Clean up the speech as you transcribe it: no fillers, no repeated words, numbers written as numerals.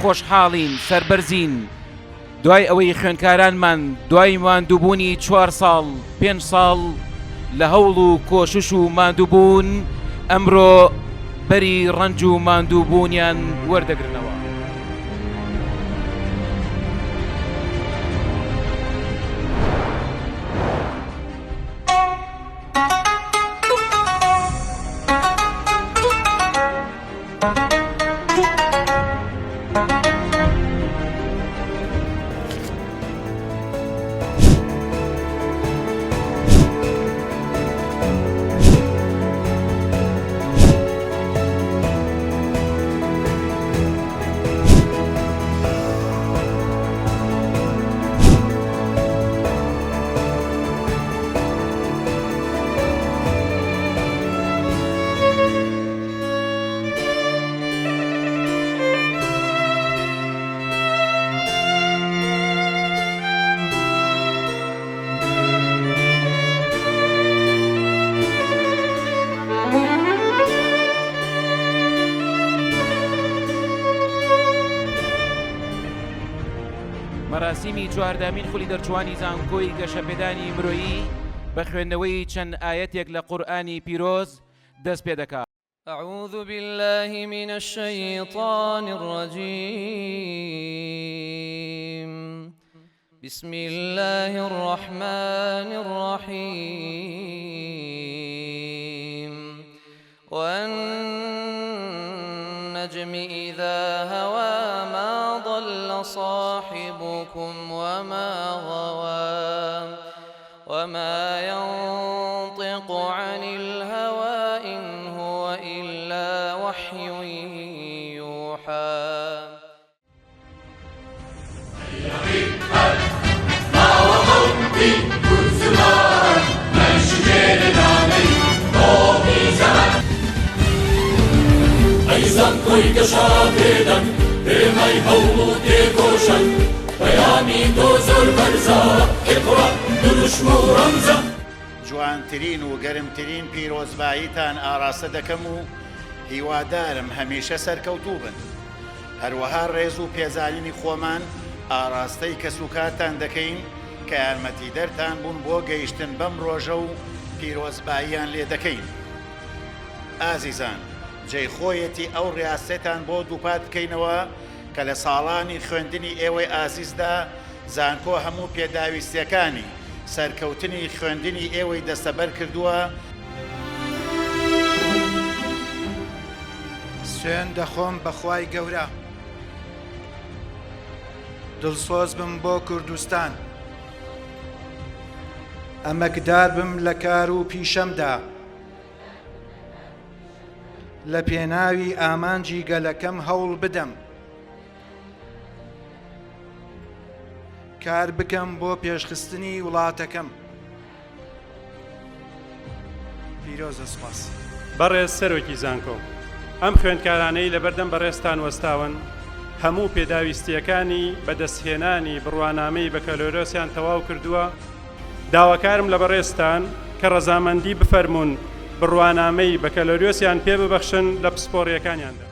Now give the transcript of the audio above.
خۆشحاڵین سەربەرزین دوای ئەوەی خوێندکارانمان دوای ماندووبوونی 4 ساڵ 5 ساڵ لە هەوڵ و کۆشش و ماندووبوون ئەمڕۆ بەری ڕەنج و ماندووبوونیان وەردەگرنەوە. مەراسیمی چواردامین خولی دەرچوانی زانکۆی گەشەپێدانی مرۆیی بە خوێندنەوەی چەند ئاەتێک لە قورئانی پیرۆز دەست پێ دەکات. أعوذ بالله من الشيطان الرجيم بسم الله الرحمن الرحيم والنجم إذا هوى ما ضل صاحبكم وما غوى وما ينطق عن الهوى إن هو إلا وحي يوحى. زانکۆی گەشەپێدان پێمەی هەوڵ و تێکۆشان بەیانی تۆ زۆر بەرزە ئیقرا دروشم و ڕەمزە. جوانترین و گەرمترین پیرۆزباییتان ئاراستە دەکەم و هیوادارم هەمیشە سەرکەوتوو بن. هەروەها ڕێز و پێزانینی خۆمان ئاراستەی کەسوکارتان دەکەین کە یارمەتیدەرتان بوون بۆ گەیشتن بەم ڕۆژە و پیرۆزباییان لێ دەکەین. ئازیزان، جێخۆیەتی ئەو ڕاستێتان بۆ دووپات بکەینەوە کە لە ساڵانی خوێندنی ئێوەی ئازیزدا زانکۆ هەموو پێداویستیەکانی سەرکەوتنی خوێندنی ئێوەی دەستەبەر کردووە. سوێن دەخۆم بەخوای گەورە، دڵسۆز بم بۆ کوردستان، ئەمەکدار بم لە کار و پیشەمدا، لە پێناوی ئامانجی گەلەکەم هەوڵ بدەم، کار بکەم بۆ پێشخستنی وڵاتەکەم. پیرۆزە سوپاس. بەڕێز سەرۆکی زانکۆ، ئەم خوێندکارانەی لەبەردەم بەڕێستان وەستاون هەموو پێداویستیەکانی بەدەستهێنانی بڕوانامەی بە کەلۆرۆسیان تەواو کردووە. داواکارم لە بەڕێستان کە ڕەزامەندی بفەرمونون بڕوانامەی بە کەلۆریۆسیان پێ ببەخشن لە پسپۆڕیەکانیاندا.